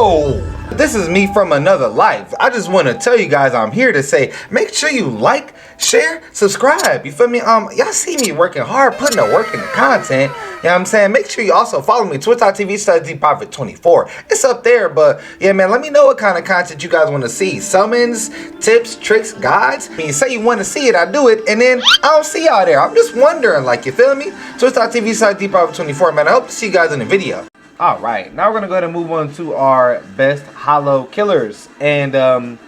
Yo, this is me from another life. I just want to tell you guys I'm here to say make sure you like, share, subscribe. You feel me? Y'all see me working hard, putting the work in the content. You know what I'm saying? Make sure you also follow me, twitch.tv/dprofit24. It's up there, but yeah, man, let me know what kind of content you guys want to see. Summons, tips, tricks, guides. When you say you want to see it, I do it, and then I don't see y'all there. I'm just wondering, like, you feel me? Twitch.tv/dprofit24, man. I hope to see you guys in the video. Alright, now we're going to go ahead and move on to our best hollow killers. And a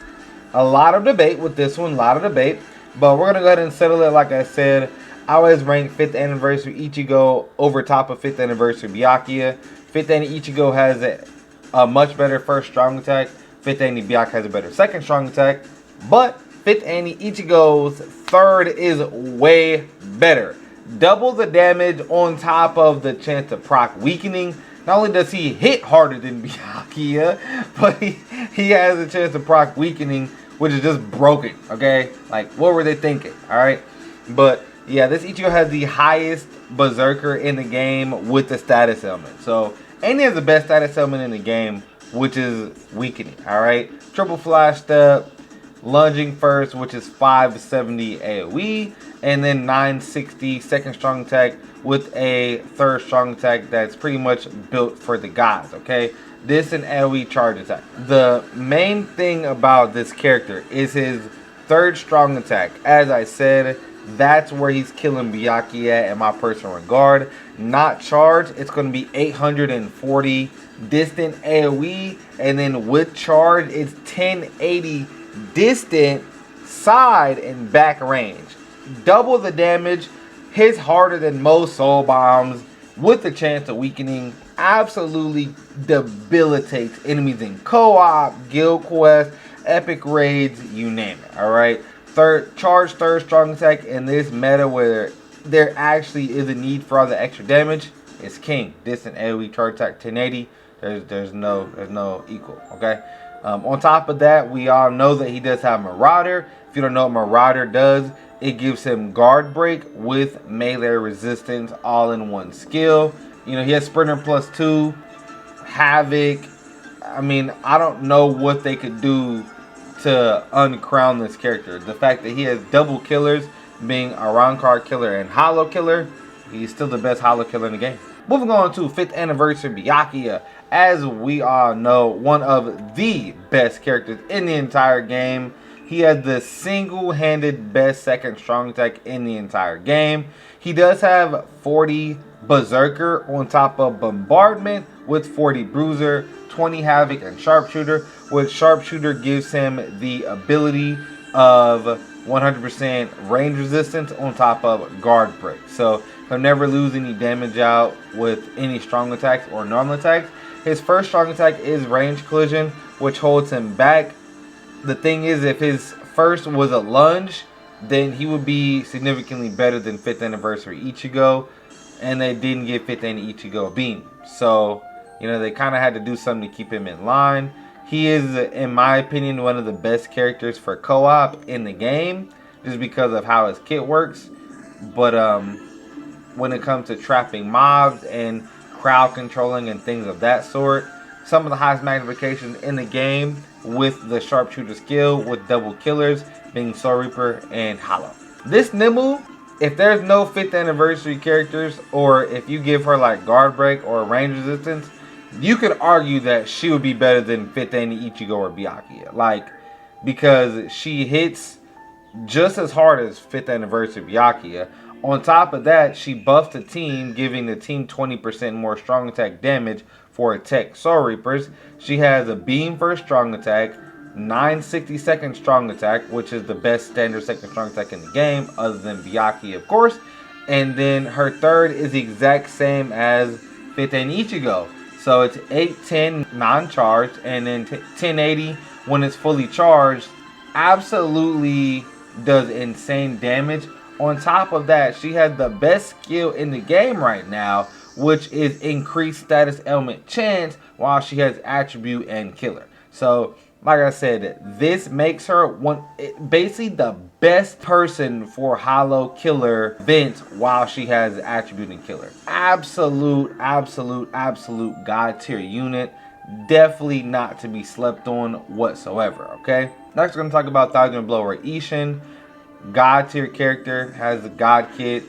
lot of debate with this one, but we're going to go ahead and settle it. Like I said, I always rank 5th anniversary Ichigo over top of 5th anniversary Biakia. 5th Annie Ichigo has a much better first strong attack. 5th Annie Biakia has a better second strong attack. But 5th Annie Ichigo's third is way better. Double the damage on top of the chance of proc weakening. Not only does he hit harder than Biakia, but he has a chance of proc weakening, which is just broken, okay? Like, what were they thinking, all right? But, yeah, this Ichigo has the highest berserker in the game with the status element. So, and he has the best status element in the game, which is weakening, all right? Triple flash step, lunging first, which is 570 AoE, and then 960 second strong attack with a third strong attack that's pretty much built for the gods, okay? This and AoE charge attack. The main thing about this character is his third strong attack. As I said, that's where he's killing Biakia at in my personal regard. Not charge, it's going to be 840 distant AoE, and then with charge, it's 1080 distant side and back range. Double the damage, hits harder than most soul bombs with the chance of weakening. Absolutely debilitates enemies in co-op, guild quest, epic raids, you name it. Alright, third strong attack in this meta where there actually is a need for all the extra damage. It's king. Distant AoE charge attack 1080. There's no equal, okay? On top of that, we all know that he does have Marauder. If you don't know what Marauder does, it gives him guard break with melee resistance all in one skill. You know, he has Sprinter +2, Havoc. I mean, I don't know what they could do to uncrown this character. The fact that he has double killers, being a round card killer and hollow killer, he's still the best hollow killer in the game. Moving on to 5th anniversary Biakia. As we all know, one of the best characters in the entire game. He has the single-handed best second strong attack in the entire game. He does have 40 Berserker on top of Bombardment with 40 Bruiser, 20 Havoc, and Sharpshooter. Which Sharpshooter gives him the ability of 100% range resistance on top of guard break. So he'll never lose any damage out with any strong attacks or normal attacks. His first strong attack is range collision, which holds him back. The thing is, if his first was a lunge, then he would be significantly better than 5th anniversary Ichigo. And they didn't give 5th Annie Ichigo a beam. So, you know, they kind of had to do something to keep him in line. He is, in my opinion, one of the best characters for co-op in the game, just because of how his kit works. But when it comes to trapping mobs and crowd controlling and things of that sort, some of the highest magnifications in the game with the Sharpshooter skill with double killers being Soul Reaper and Hollow. This Nimu, if there's no 5th anniversary characters, or if you give her like guard break or range resistance, you could argue that she would be better than 5th Annie Ichigo or Biakia. Like, because she hits just as hard as 5th anniversary Biakia. On top of that, she buffed the team, giving the team 20% more strong attack damage for attack Soul Reapers. She has a beam for a strong attack, 960 second strong attack, which is the best standard second strong attack in the game, other than Biakia, of course. And then her third is the exact same as 5th Annie Ichigo. So it's 810 non-charged, and then 1080 when it's fully charged. Absolutely does insane damage. On top of that, she has the best skill in the game right now, which is increased status element chance, while she has attribute and killer. So, like I said, this makes her basically the best person for hollow killer events while she has attribute and killer. Absolute god tier unit. definitely not to be slept on whatsoever, okay? Next, we're going to talk about Thousand Blower Ishin. God tier character, has the God kit,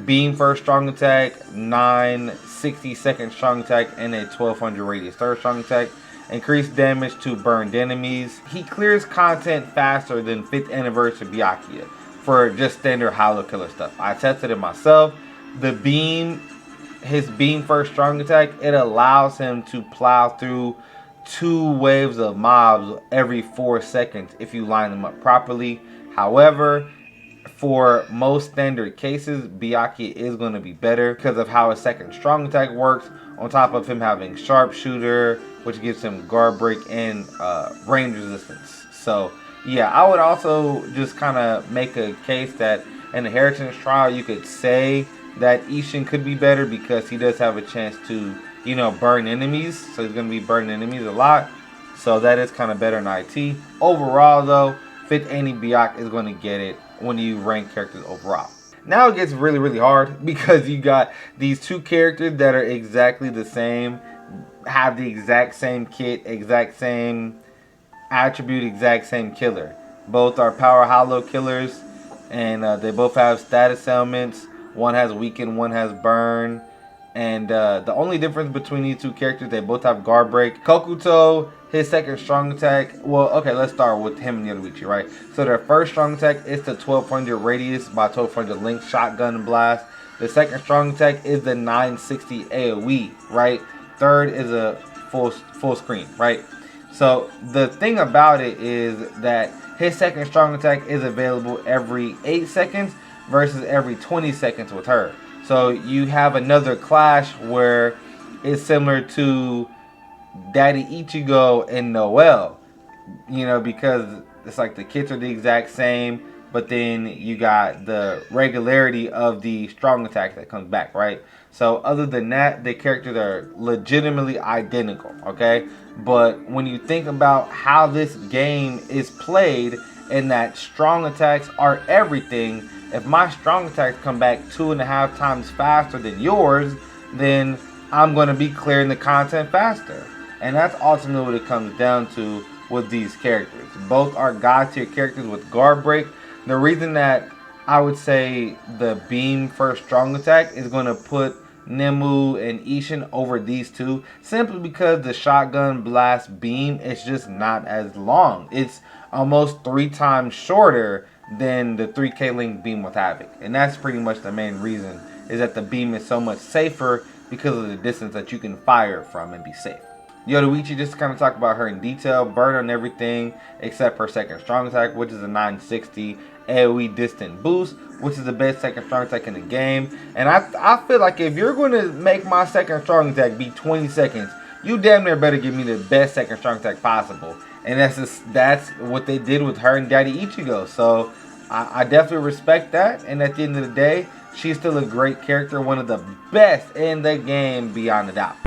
beam first strong attack, 960-second strong attack, and a 1200 radius third strong attack. Increased damage to burned enemies. He clears content faster than 5th anniversary Biakia for just standard Hollow Killer stuff. I tested it myself. The beam, his beam first strong attack, it allows him to plow through 2 waves of mobs every 4 seconds if you line them up properly. However, for most standard cases, Biakia is going to be better because of how his second strong attack works, on top of him having sharpshooter, which gives him guard break and range resistance. So yeah, I would also just kind of make a case that in the Inheritance Trial, you could say that Ishin could be better because he does have a chance to, you know, burn enemies. So he's going to be burning enemies a lot. So that is kind of better in IT. Overall though, 5th Annie Biak is going to get it when you rank characters overall. Now it gets really, really hard because you got these 2 characters that are exactly the same, have the exact same kit, exact same attribute, exact same killer. Both are power hollow killers, and they both have status elements. One has weaken, one has burn. And the only difference between these 2 characters, they both have guard break. Kokuto, his second strong attack, well, okay, let's start with him and Yoruichi, right? So their first strong attack is the 1200 radius by 1200 length shotgun blast. The second strong attack is the 960 AoE, right? Third is a full screen, right? So the thing about it is that his second strong attack is available every 8 seconds versus every 20 seconds with her. So you have another clash where it's similar to Daddy Ichigo and Noel, you know, because it's like the kits are the exact same, but then you got the regularity of the strong attack that comes back, right? So other than that, the characters are legitimately identical, okay? But when you think about how this game is played and that strong attacks are everything, if my strong attacks come back 2.5 times faster than yours, then I'm going to be clearing the content faster. And that's ultimately what it comes down to with these characters. Both are God tier characters with guard break. The reason that I would say the beam first strong attack is going to put Nimu and Ishin over these 2, simply because the shotgun blast beam is just not as long. It's almost 3 times shorter than the 3K link beam with Havoc. And that's pretty much the main reason, is that the beam is so much safer because of the distance that you can fire from and be safe. Yoruichi, just to kind of talk about her in detail, burn on everything except her second strong attack, which is a 960 AoE distant boost, which is the best second strong attack in the game. And I feel like if you're going to make my second strong attack be 20 seconds, you damn near better give me the best second strong attack possible. And that's what they did with her and Daddy Ichigo. So I definitely respect that. And at the end of the day, she's still a great character, one of the best in the game beyond a doubt.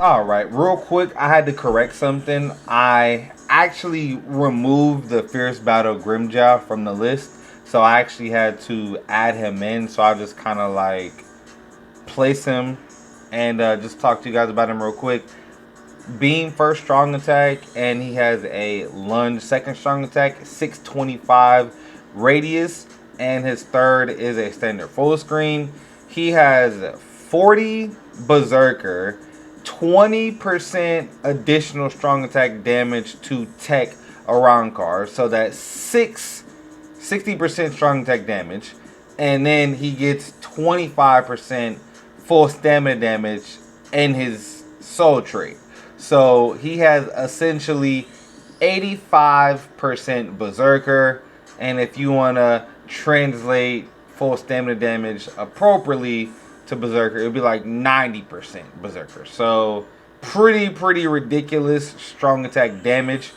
Alright, real quick, I had to correct something. I actually removed the Fierce Battle Grimjaw from the list. So I actually had to add him in. So I'll just kind of like place him and just talk to you guys about him real quick. Beam first strong attack, and he has a lunge second strong attack, 625 radius, and his third is a standard full screen. He has 40 berserker, 20% additional strong attack damage to tech around cars, so that's 60% strong attack damage, and then he gets 25% full stamina damage in his soul trait. So he has essentially 85% berserker, and if you want to translate full stamina damage appropriately to berserker, it would be like 90% berserker. So pretty ridiculous strong attack damage.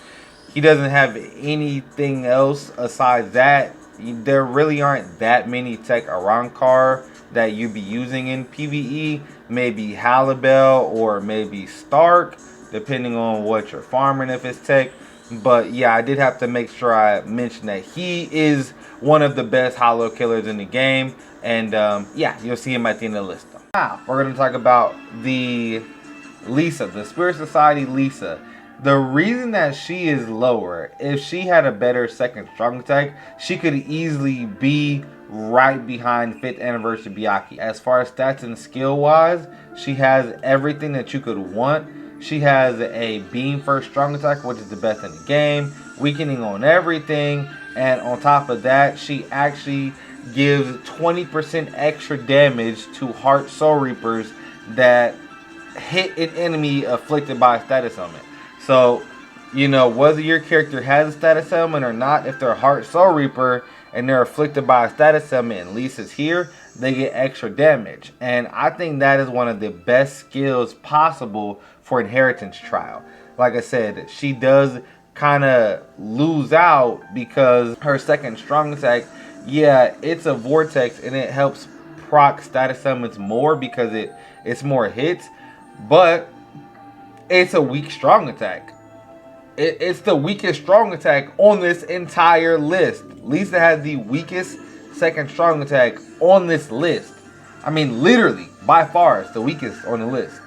He doesn't have anything else aside that. There really aren't that many tech around car that you'd be using in PvE. Maybe Halibel or maybe Stark, depending on what you're farming, if it's tech. But yeah, I did have to make sure I mentioned that he is one of the best hollow killers in the game. And yeah, you'll see him at the end of the list. Now, we're going to talk about the Lisa, the Spirit Society Lisa. The reason that she is lower, if she had a better second strong attack, she could easily be right behind 5th anniversary Biakia. As far as stats and skill wise, she has everything that you could want. She has a beam first strong attack, which is the best in the game, weakening on everything, and on top of that, she actually gives 20% extra damage to Heart Soul Reapers that hit an enemy afflicted by a status element. So, you know, whether your character has a status element or not, if they're a Heart Soul Reaper and they're afflicted by a status element and Lisa's here, they get extra damage. And I think that is one of the best skills possible for Inheritance Trial. Like I said, she does kind of lose out because her second strong attack, yeah, it's a vortex and it helps proc status elements more because it's more hits, but it's a weak strong attack. It's the weakest strong attack on this entire list. Lisa has the weakest second strong attack on this list. I mean, literally, by far, it's the weakest on the list.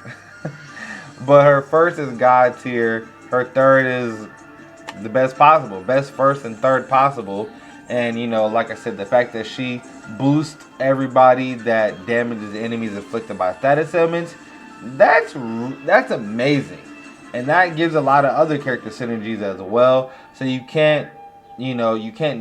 But her first is God tier. Her third is the best possible. Best first and third possible. And, you know, like I said, the fact that she boosts everybody that damages enemies afflicted by status elements, that's amazing. And that gives a lot of other character synergies as well. So you can't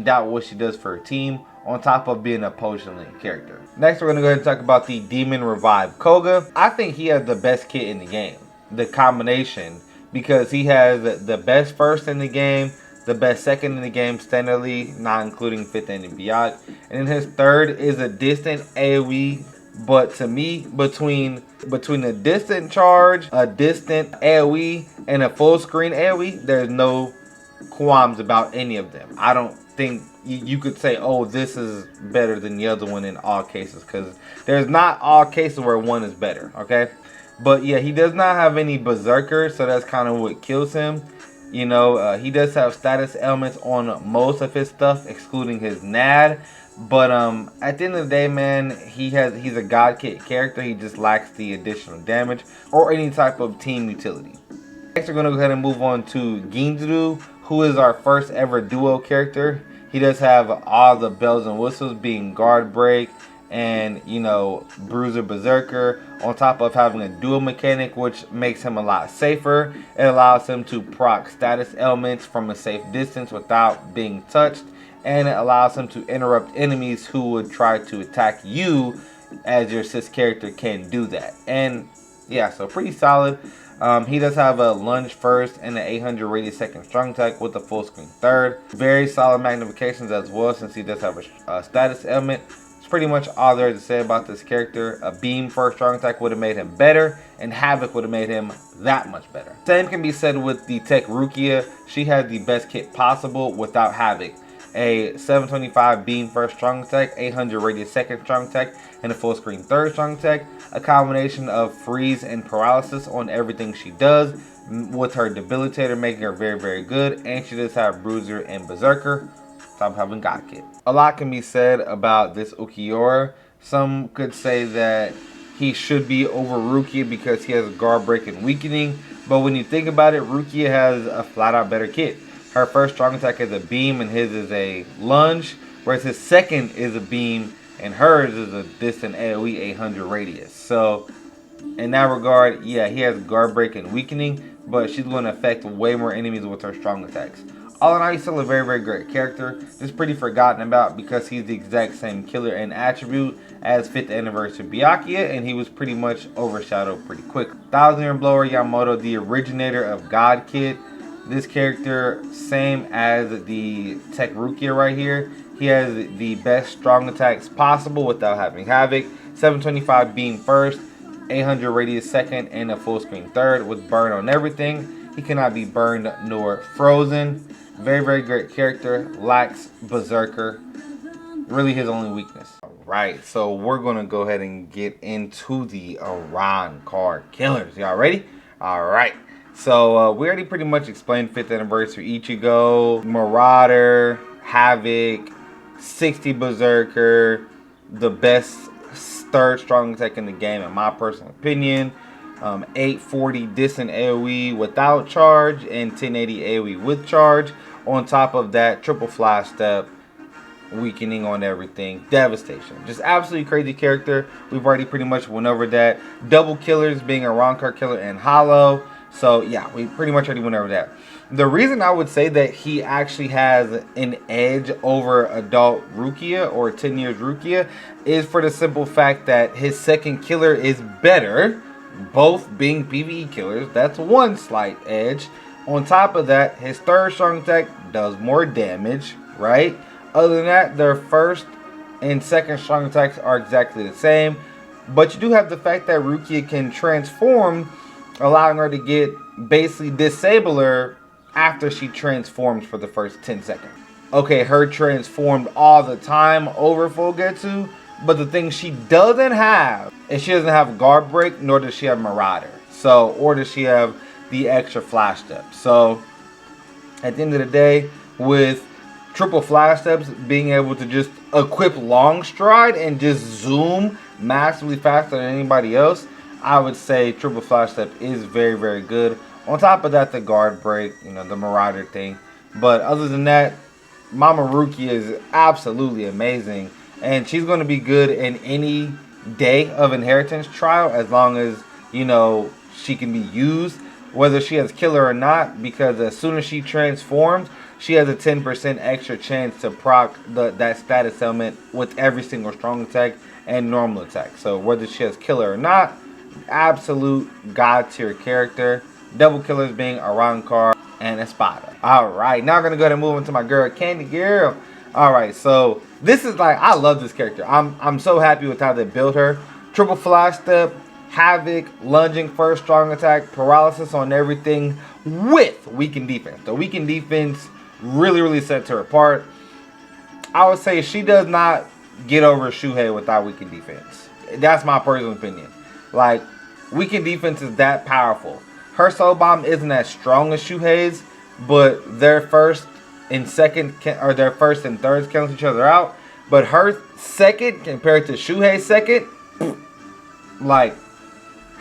doubt what she does for her team, on top of being a potion link character. Next, we're going to go ahead and talk about the Demon Revive Koga. I think he has the best kit in the game. The combination, because he has the best first in the game, the best second in the game standardly, not including 5th and beyond. And then his third is a distant AoE. But to me, between a distant charge, a distant AoE, and a full screen AoE, there's no qualms about any of them. I don't think you could say, oh, this is better than the other one in all cases, because there's not all cases where one is better, okay? But yeah, he does not have any berserkers, so that's kind of what kills him. You know, he does have status elements on most of his stuff, excluding his NAD. But at the end of the day, man, he's a God kit character. He just lacks the additional damage or any type of team utility. Next, we're going to go ahead and move on to Gingzu, who is our first ever duo character. He does have all the bells and whistles, being guard break and, you know, bruiser berserker, on top of having a dual mechanic, which makes him a lot safer. It allows him to proc status elements from a safe distance without being touched. And it allows him to interrupt enemies who would try to attack you, as your sis character can do that. And yeah, so pretty solid. He does have a lunge first and an 800 radius second strong attack with a full screen third. Very solid magnifications as well, since he does have a status element. It's pretty much all there is to say about this character. A beam first strong attack would have made him better, and Havoc would have made him that much better. Same can be said with the Tech Rukia. She has the best kit possible without Havoc. A 725 beam first strong attack, 800 radius second strong attack, and a full screen third strong attack. A combination of freeze and paralysis on everything she does, with her debilitator making her very, very good. And she does have bruiser and berserker, top having God kit. A lot can be said about this Ukiyora. Some could say that he should be over Rukia because he has guard break and weakening. But when you think about it, Rukia has a flat out better kit. Her first strong attack is a beam and his is a lunge, whereas his second is a beam and hers is a distant AoE 800 radius. So in that regard, yeah, he has guard break and weakening, but she's going to affect way more enemies with her strong attacks. All in all, he's still a very, very great character. Just pretty forgotten about because he's the exact same killer and attribute as 5th anniversary Biakia, and he was pretty much overshadowed pretty quick. 1000 Year Blower Yamato, the originator of God Kid. This character, same as the Tech Rukia right here. He has the best strong attacks possible without having Havoc. 725 beam first, 800 radius second, and a full screen third with burn on everything. He cannot be burned nor frozen. Very, very great character. Lacks berserker. Really his only weakness. Alright, so we're going to go ahead and get into the Iran card killers. Y'all ready? Alright. So we already pretty much explained 5th anniversary Ichigo, Marauder, Havoc, 60 Berserker, the best third strong attack in the game in my personal opinion. 840 distant AoE without charge, and 1080 AoE with charge. On top of that, triple flash step, weakening on everything, devastation. Just absolutely crazy character. We've already pretty much went over that. Double killers being a Raruka killer and hollow. So yeah, we pretty much already went over that. The reason I would say that he actually has an edge over adult Rukia or 10 years Rukia is for the simple fact that his second killer is better, both being PvE killers. That's one slight edge. On top of that, his third strong attack does more damage, right? Other than that, their first and second strong attacks are exactly the same. But you do have the fact that Rukia can transform, allowing her to get basically disable her after she transforms for the first 10 seconds. Okay, her transformed all the time over Fugetsu, but the thing she doesn't have is she doesn't have guard break, nor does she have Marauder. So, or does she have the extra flash step. So, at the end of the day, with triple flash steps, being able to just equip long stride and just zoom massively faster than anybody else, I would say triple flash step is very, very good. On top of that, the guard break, you know, the Marauder thing. But other than that, Mama Rukia is absolutely amazing. And she's going to be good in any day of inheritance trial as long as, you know, she can be used, whether she has killer or not, because as soon as she transforms, she has a 10% extra chance to proc that status element with every single strong attack and normal attack. So whether she has killer or not, absolute god tier character. Double killers being Raruka and Espada. Alright, now I'm going to go ahead and move into my girl, Candy Girl. Alright, so this is like, I love this character. I'm so happy with how they built her. Triple flash step, havoc, lunging first strong attack, paralysis on everything with weakened defense. The weakened defense really sets her apart. I would say she does not get over Shuhei without weakened defense. That's my personal opinion. Like, weakened defense is that powerful. Her soul bomb isn't as strong as Shuhei's, but their first and second, or their first and thirds cancel each other out. But her second compared to Shuhei's second, like,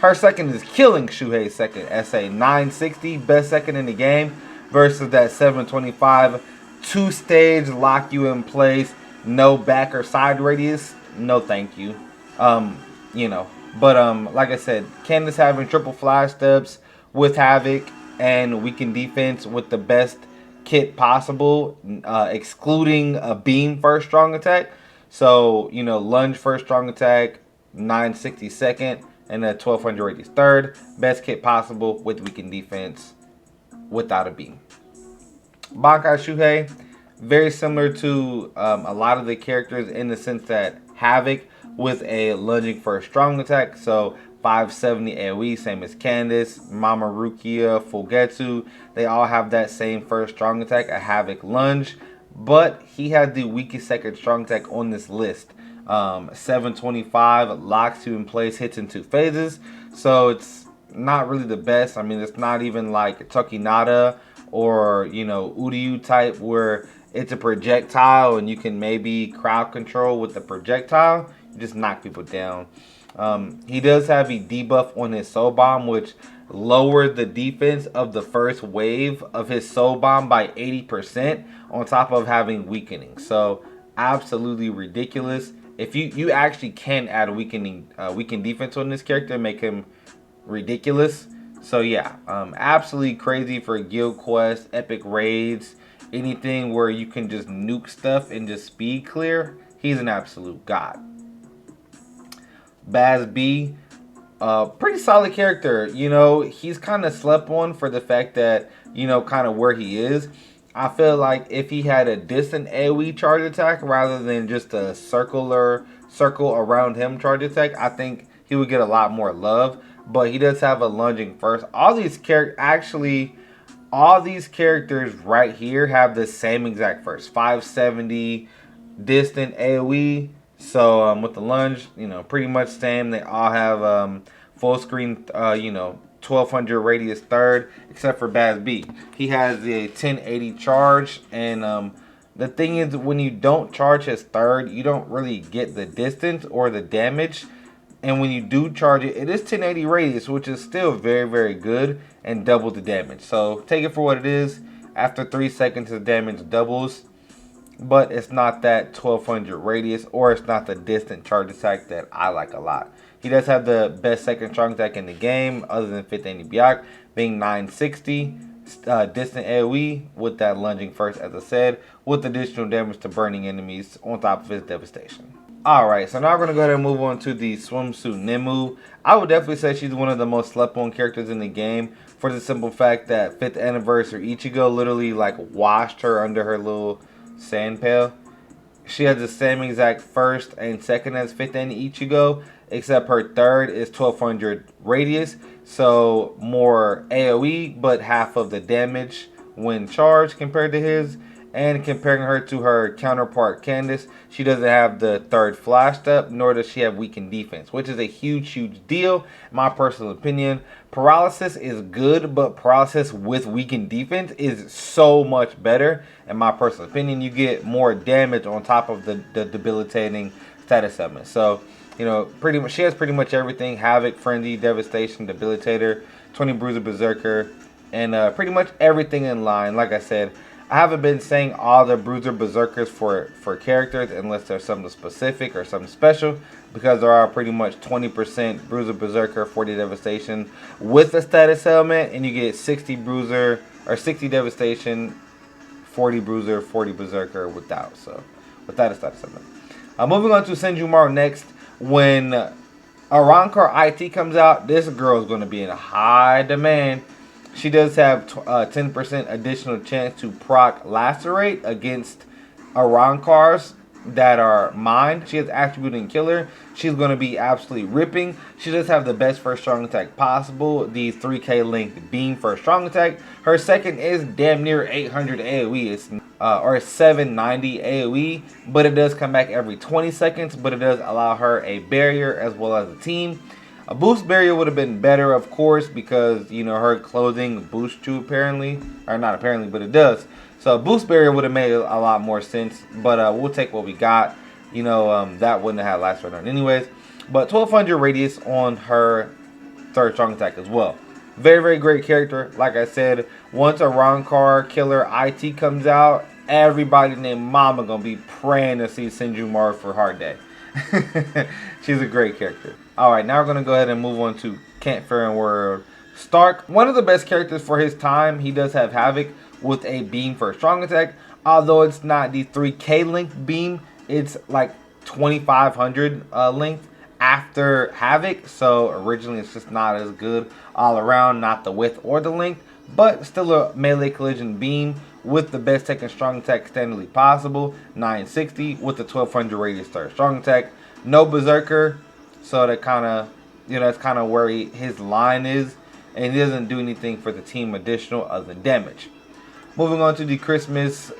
her second is killing Shuhei's second. SA 960, best second in the game, versus that 725, two-stage, lock you in place, no back or side radius. No thank you. You know, but like I said, Candace having triple flash steps with havoc and weakened defense with the best kit possible, excluding a beam first strong attack. So, you know, lunge first strong attack, 960 second, and a 1200 radius third. Best kit possible with weakened defense without a beam. Bankai Shuhei, very similar to a lot of the characters in the sense that havoc with a lunging first strong attack. So 570 AoE, same as Candace, Mama Rukia, Fugetsu. They all have that same first strong attack, a havoc lunge. But he had the weakest second strong attack on this list. 725 locks you in place, hits in 2 phases. So it's not really the best. I mean, it's not even like Tokinata or, you know, Uryu type where it's a projectile and you can maybe crowd control with the projectile. You just knock people down. He does have a debuff on his soul bomb, which lowered the defense of the first wave of his soul bomb by 80%, on top of having weakening. So absolutely ridiculous. If you actually can add a weakened defense on this character and make him ridiculous. So yeah, absolutely crazy for guild quests, epic raids, anything where you can just nuke stuff and just speed clear. He's an absolute god. Baz B, pretty solid character. You know, he's kind of slept on for the fact that, you know, kind of where he is. I feel like if he had a distant AoE charge attack rather than just a circle around him charge attack, I think he would get a lot more love. But he does have a lunging first. All these characters right here have the same exact first. 570 distant AoE. So with the lunge, you know, pretty much same. They all have full screen, you know, 1200 radius third, except for Baz B. He has the 1080 charge, and the thing is, when you don't charge his third, you don't really get the distance or the damage And when you do charge it, it is 1080 radius, which is still very, very good and double the damage. So take it for what it is. After 3 seconds, the damage doubles. But it's not that 1200 radius, or it's not the distant charge attack that I like a lot. He does have the best second strong attack in the game, other than 15 Biakia, being 960. Distant AoE with that lunging first, as I said, with additional damage to burning enemies on top of his devastation. Alright, so now we're going to go ahead and move on to the Swimsuit Nimu. I would definitely say she's one of the most slept on characters in the game, for the simple fact that 5th anniversary Ichigo literally like washed her under her little sand pail. She has the same exact first and second as 5th and Ichigo, except her third is 1200 radius, so more AoE, but half of the damage when charged compared to his. And comparing her to her counterpart Candace, she doesn't have the third flash step, nor does she have weakened defense, which is a huge deal, in my personal opinion. Paralysis is good, but paralysis with weakened defense is so much better, in my personal opinion. You get more damage on top of the debilitating status element. So, you know, pretty much she has pretty much everything: Havoc, Frenzy, Devastation, Debilitator, 20 Bruiser, Berserker, and pretty much everything in line. Like I said, I haven't been saying all the Bruiser Berserkers for characters unless there's something specific or something special, because there are pretty much 20% Bruiser Berserker, 40 Devastation with the status element, and you get 60 Bruiser or 60 Devastation, 40 Bruiser, 40 Berserker without. So without a status element. Moving on to Senjumaru next. When Arrancar IT comes out, this girl is going to be in high demand. She does have 10% additional chance to proc Lacerate against Arrancars that are mined. She has Attribute and Killer. She's going to be absolutely ripping. She does have the best first strong attack possible, the 3k length beam for a strong attack. Her second is damn near 800 AoE. It's or 790 AoE, but it does come back every 20 seconds, but it does allow her a barrier as well as a team. A boost barrier would have been better, of course, because, you know, her clothing boosts you apparently. Or not apparently, but it does. So a boost barrier would have made a lot more sense. But we'll take what we got. You know, that wouldn't have had last run anyways. But 1200 radius on her third strong attack as well. Very great character. Like I said, once a Raruka killer IT comes out, everybody named Mama gonna be praying to see Senjumaru for Hard Day. She's a great character. Alright, now we're going to go ahead and move on to Campfire World Stark. One of the best characters for his time. He does have Havoc with a beam for a strong attack. Although it's not the 3k length beam. It's like 2500 length after Havoc. So originally it's just not as good all around. Not the width or the length. But still a melee collision beam with the best second strong attack standardly possible. 960 with the 1200 radius third strong attack. No Berserker. So that kind of, you know, that's kind of where his line is. And he doesn't do anything for the team additional other than damage. Moving on to the Christmas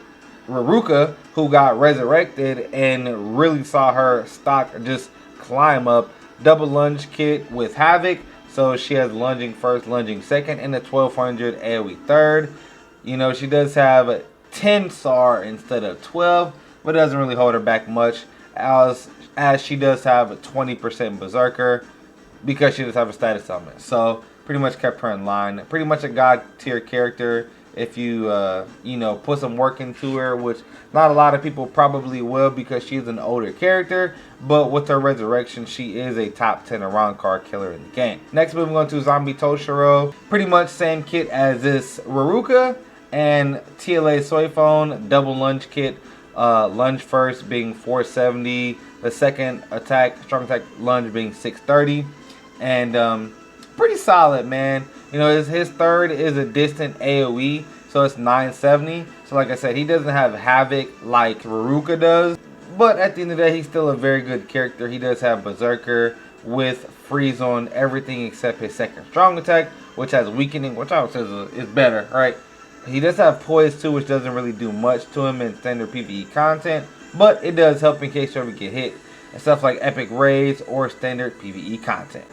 Raruka, who got resurrected and really saw her stock just climb up. Double lunge kit with Havoc. So she has lunging first, lunging second, and the 1200 AoE third. You know, she does have 10 SAR instead of 12, but it doesn't really hold her back much, as she does have a 20% Berserker because she does have a status element. So pretty much kept her in line. Pretty much a god tier character if you you know, put some work into her, which not a lot of people probably will because she's an older character. But with her resurrection, she is a top 10 Arrancar killer in the game. Next, moving on to Zombie Toshiro. Pretty much same kit as this Raruka, and TLA Soy Phone double lunge kit. Lunge first being 470, the second attack, strong attack lunge being 630, and pretty solid, man. You know, his third is a distant AoE, so it's 970. So like I said, he doesn't have Havoc like Raruka does, but at the end of the day, he's still a very good character. He does have Berserker with freeze on everything except his second strong attack, which has weakening, which I would say is better, right? He does have Poise too, which doesn't really do much to him in standard PvE content, but it does help in case you ever get hit and stuff like epic raids or standard PvE content.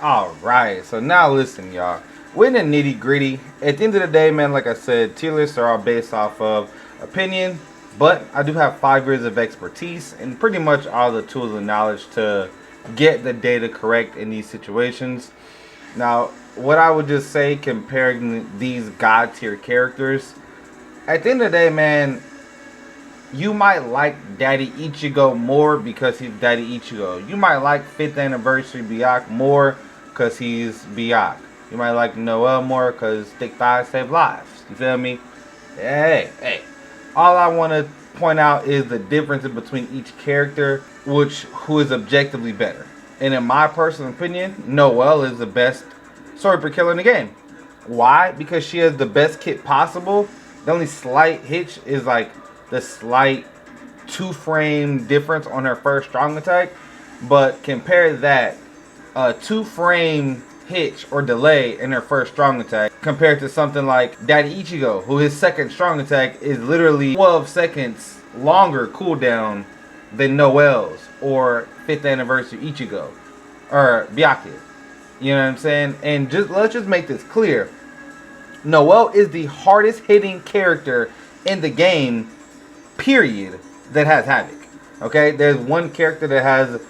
Alright, so now listen, y'all. We're in the nitty gritty. At the end of the day, man, like I said, tier lists are all based off of opinion, but I do have 5 years of expertise and pretty much all the tools and knowledge to get the data correct in these situations. Now, what I would just say comparing these god tier characters, at the end of the day, man, you might like Daddy Ichigo more because he's Daddy Ichigo. You might like 5th anniversary Biak more because he's Biak. You might like Noel more because thick thighs save lives. You feel me? Hey. All I want to point out is the difference between each character, who is objectively better. And in my personal opinion, Noel is the best sword per killer in the game. Why? Because she has the best kit possible. The only slight hitch is like the slight 2-frame difference on her first strong attack. But compare that 2-frame hitch or delay in her first strong attack compared to something like Daddy Ichigo, who his second strong attack is literally 12 seconds longer cooldown than Noel's or 5th anniversary Ichigo or Biakia. You know what I'm saying? And let's just make this clear. Noel is the hardest hitting character in the game, period, that has Havoc. Okay, there's one character that has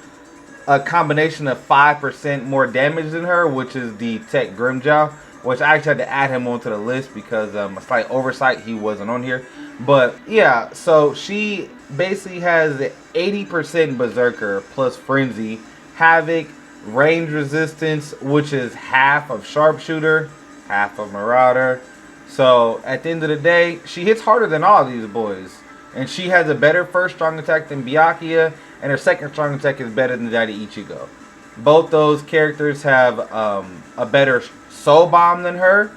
a combination of 5% more damage than her, which is the Tech Grimjaw, which I actually had to add him onto the list because a slight oversight, he wasn't on here. But yeah, so she basically has 80% Berserker plus Frenzy, Havoc, range resistance, which is half of Sharpshooter, half of Marauder. So at the end of the day, she hits harder than all of these boys. And she has a better first strong attack than Biakia, and her second strong attack is better than Daddy Ichigo. Both those characters have a better soul bomb than her,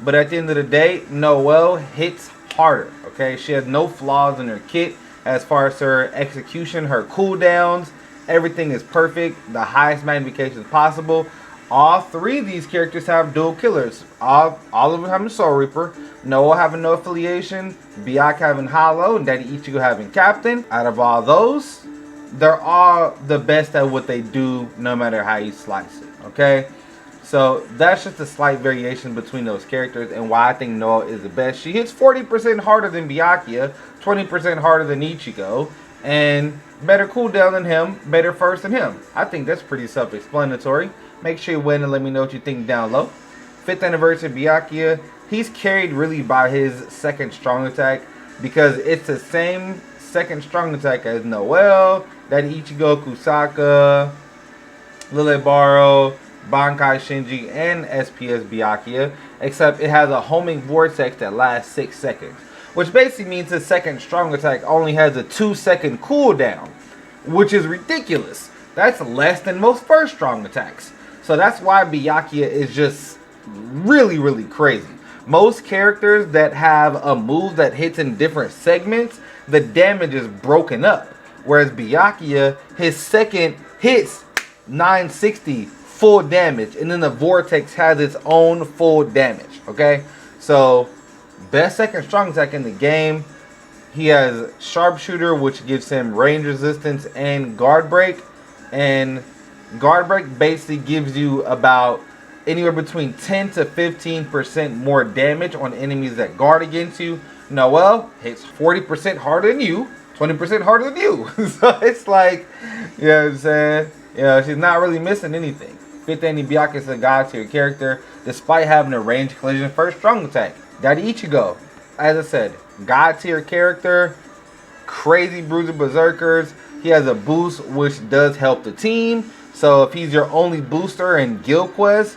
but at the end of the day, Noel hits harder. Okay, she has no flaws in her kit as far as her execution, her cooldowns. Everything is perfect, the highest magnification possible. All three of these characters have dual killers. All of them having Soul Reaper. Noel having no affiliation. Biak having Hollow. And Daddy Ichigo having Captain. Out of all those, they're all the best at what they do, no matter how you slice it. Okay? So that's just a slight variation between those characters and why I think Noel is the best. She hits 40% harder than Biakia, 20% harder than Ichigo, and better cooldown than him, better first than him. I think that's pretty self-explanatory. Make sure you win and let me know what you think down low. 5th anniversary Biakia, he's carried really by his second strong attack because it's the same second strong attack as Noel, Daddy Ichigo, Kusaka, Lilibaro, Bankai Shinji, and SPS Biakia, except it has a homing vortex that lasts 6 seconds. Which basically means the second strong attack only has a 2-second cooldown, which is ridiculous. That's less than most first strong attacks. So that's why Biakia is just really, really crazy. Most characters that have a move that hits in different segments, the damage is broken up. Whereas Biakia, his second hits 960 full damage, and then the vortex has its own full damage. Okay, so best second strong attack in the game. He has Sharpshooter, which gives him range resistance and guard break. And guard break basically gives you about anywhere between 10 to 15% more damage on enemies that guard against you. Noel hits 40% harder than you, 20% harder than you. So it's like, you know what I'm saying? You know, she's not really missing anything. 5th Annie Biakia is a god tier character, despite having a range collision first strong attack. Daddy Ichigo, as I said, god tier character, crazy bruiser berserkers. He has a boost which does help the team. So if he's your only booster in Guild Quest,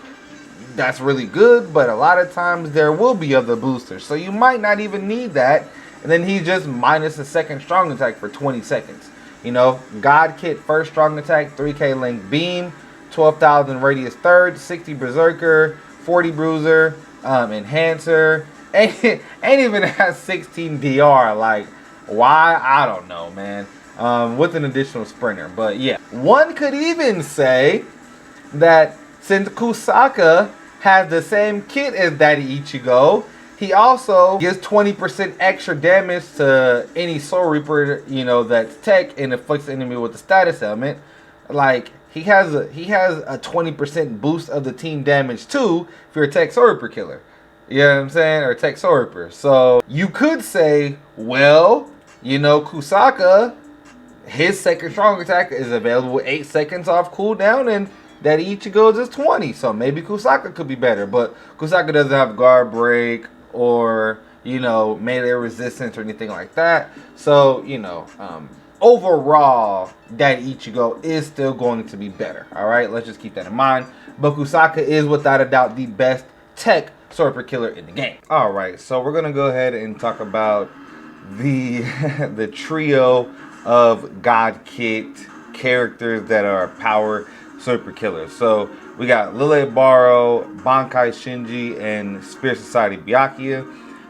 that's really good. But a lot of times there will be other boosters, so you might not even need that. And then he's just minus a second strong attack for 20 seconds. You know, God Kit first strong attack, 3k length beam, 12,000 radius third, 60 berserker, 40 bruiser, enhancer, and even has 16 DR. Like, why? I don't know, man. With an additional sprinter. But yeah, one could even say that since Kusaka has the same kit as Daddy Ichigo, he also gives 20% extra damage to any Soul Reaper, you know, that's tech and afflicts the enemy with the status element. Like, he has a 20% boost of the team damage too if you're a tech Soul Reaper killer. You know what I'm saying? Or tech Soul Reaper. So you could say, well, you know, Kusaka his second strong attack is available 8 seconds off cooldown, and that Ichigo's is 20. So maybe Kusaka could be better, but Kusaka doesn't have guard break or, you know, melee resistance or anything like that. So, you know, overall, that Ichigo is still going to be better. All right, let's just keep that in mind. But Kusaka is without a doubt the best tech sword killer in the game. All right, so we're gonna go ahead and talk about the the trio of God Kit characters that are power super killers. So we got Lilith Baro, Bankai Shinji, and Spirit Society Biakia.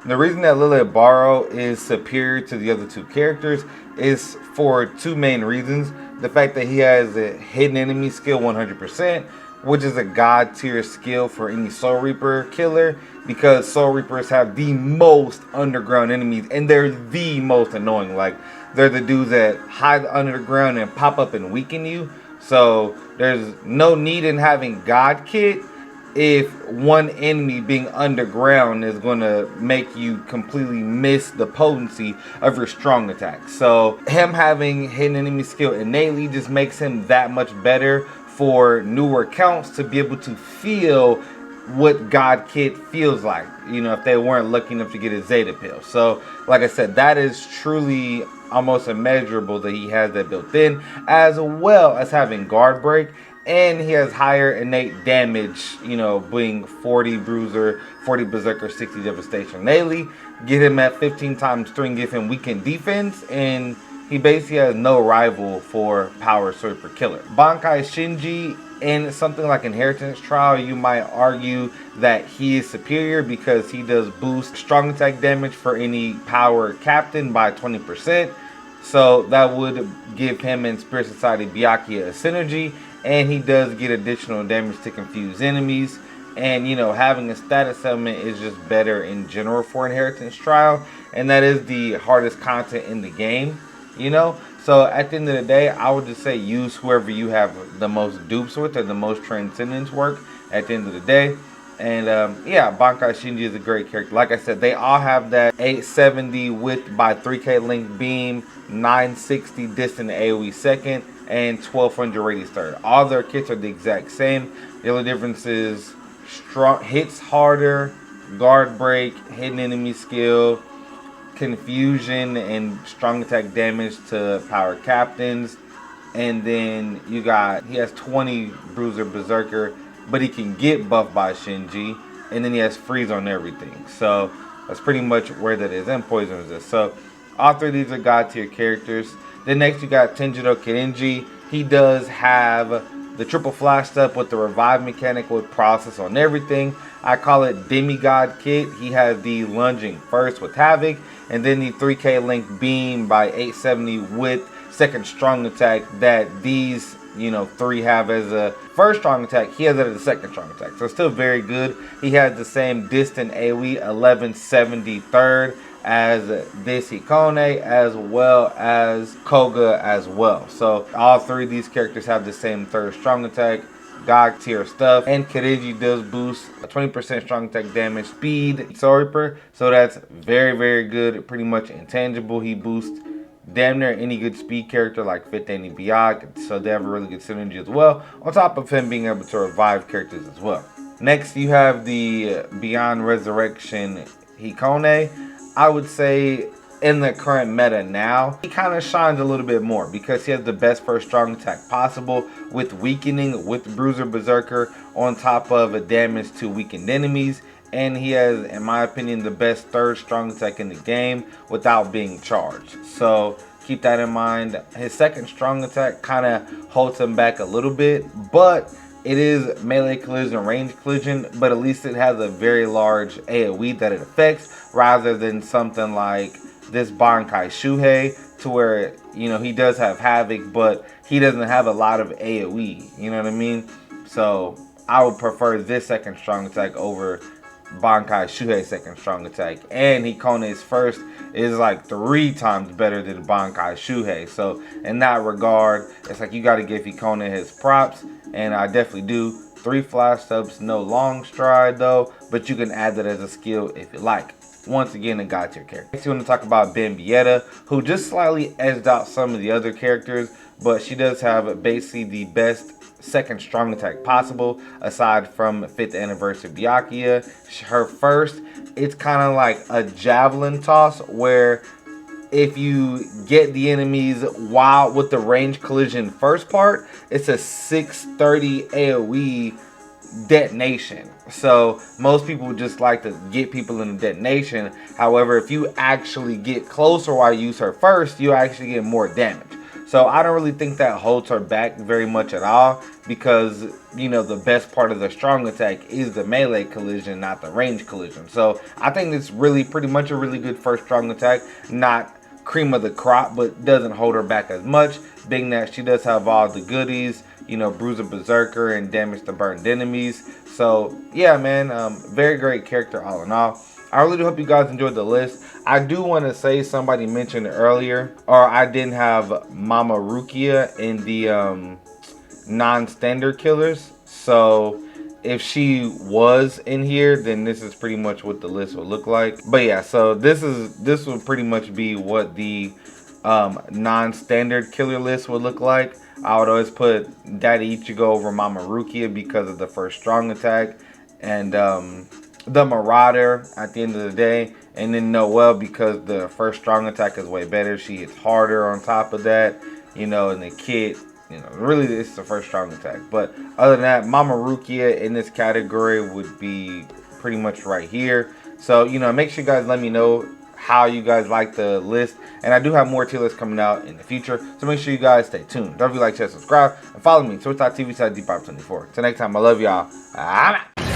And the reason that Lilith Baro is superior to the other two characters is for two main reasons. The fact that he has a hidden enemy skill 100%, which is a god tier skill for any Soul Reaper killer, because Soul Reapers have the most underground enemies, and they're the most annoying. Like, they're the dudes that hide under the ground and pop up and weaken you. So there's no need in having God Kit if one enemy being underground is going to make you completely miss the potency of your strong attack. So him having hidden enemy skill innately just makes him that much better for newer accounts to be able to feel what God Kid feels like, you know, if they weren't lucky enough to get a Zeta pill. So like I said, that is truly almost immeasurable that he has that built in, as well as having guard break, and he has higher innate damage, you know, being 40 bruiser, 40 berserker, 60 devastation innately. Get him at 15 times 3 and give him weakened defense, and he basically has no rival for power super killer. Bankai Shinji, in something like Inheritance Trial, you might argue that he is superior because he does boost strong attack damage for any power captain by 20%. So that would give him and Spirit Society Biakia a synergy, and he does get additional damage to confuse enemies. And, you know, having a status element is just better in general for Inheritance Trial, and that is the hardest content in the game, you know. So at the end of the day, I would just say use whoever you have the most dupes with or the most transcendence work at the end of the day. And yeah, Bankai Shinji is a great character. Like I said, they all have that 870 width by 3k length beam, 960 distant AoE second, and 1200 radius third. All their kits are the exact same. The only difference is strong hits harder, guard break, hidden enemy skill, confusion, and strong attack damage to power captains. And then you got, he has 20 bruiser berserker, but he can get buffed by Shinji, and then he has freeze on everything. So that's pretty much where that is, and poison resist. So all three of these are god tier characters. Then next you got Tenjino Kirinji. He does have the triple flash step with the revive mechanic with process on everything. I call it demigod kit. He has the lunging first with havoc, and then the 3k length beam by 870 with second strong attack that these, you know, three have as a first strong attack. He has it as a second strong attack, so it's still very good. He has the same distant AoE 1170 third as this Hikone, as well as Koga as well. So all three of these characters have the same third strong attack, god tier stuff. And Kirinji does boost a 20% strong attack damage, speed, Soul Reaper, so that's very, very good. Pretty much intangible. He boosts damn near any good speed character like Fifth Annie Biak, so they have a really good synergy as well, on top of him being able to revive characters as well. Next you have the Beyond Resurrection Hikone. I would say in the current meta now, he kind of shines a little bit more because he has the best first strong attack possible with weakening, with bruiser berserker, on top of a damage to weakened enemies. And he has, in my opinion, the best third strong attack in the game without being charged. So keep that in mind. His second strong attack kind of holds him back a little bit, but it is melee collision, range collision, but at least it has a very large AoE that it affects, rather than something like this Bankai Shuhei, to where, you know, he does have havoc, but he doesn't have a lot of AoE, you know what I mean? So I would prefer this second strong attack over Bankai Shuhei's second strong attack. And Hikone's first is like 3 times better than Bankai Shuhei. So in that regard, it's like you got to give Hikone his props, and I definitely do. 3 flash subs, no long stride though, but you can add that as a skill if you like. Once again, a god tier character. Next, you want to talk about Biakia, who just slightly edged out some of the other characters, but she does have basically the best second strong attack possible, aside from 5th anniversary Biakia. Her first, it's kind of like a javelin toss, where if you get the enemies while with the range collision first part, it's a 630 AoE detonation. So most people just like to get people in the detonation. However, if you actually get closer while you use her first, you actually get more damage. So I don't really think that holds her back very much at all, because, you know, the best part of the strong attack is the melee collision, not the range collision. So I think it's really pretty much a really good first strong attack. Not cream of the crop, but doesn't hold her back as much, being that she does have all the goodies, you know, Bruiser Berserker and damage to burned enemies. So yeah, man, very great character all in all. I really do hope you guys enjoyed the list. I do want to say, somebody mentioned earlier, or I didn't have Mama Rukia in the non-standard killers. So if she was in here, then this is pretty much what the list would look like. But yeah, so this would pretty much be what the non-standard killer list would look like. I would always put Daddy Ichigo over Mama Rukia because of the first strong attack, and the Marauder at the end of the day, and then Noelle because the first strong attack is way better. She hits harder on top of that, you know, and the kid, you know, really it's the first strong attack. But other than that, Mama Rukia in this category would be pretty much right here. So, you know, make sure you guys let me know how you guys like the list, and I do have more tier lists coming out in the future, so make sure you guys stay tuned. Don't forget to like, share, subscribe, and follow me, twitch.tv/deepop24. Till next time, I love y'all. I'm out.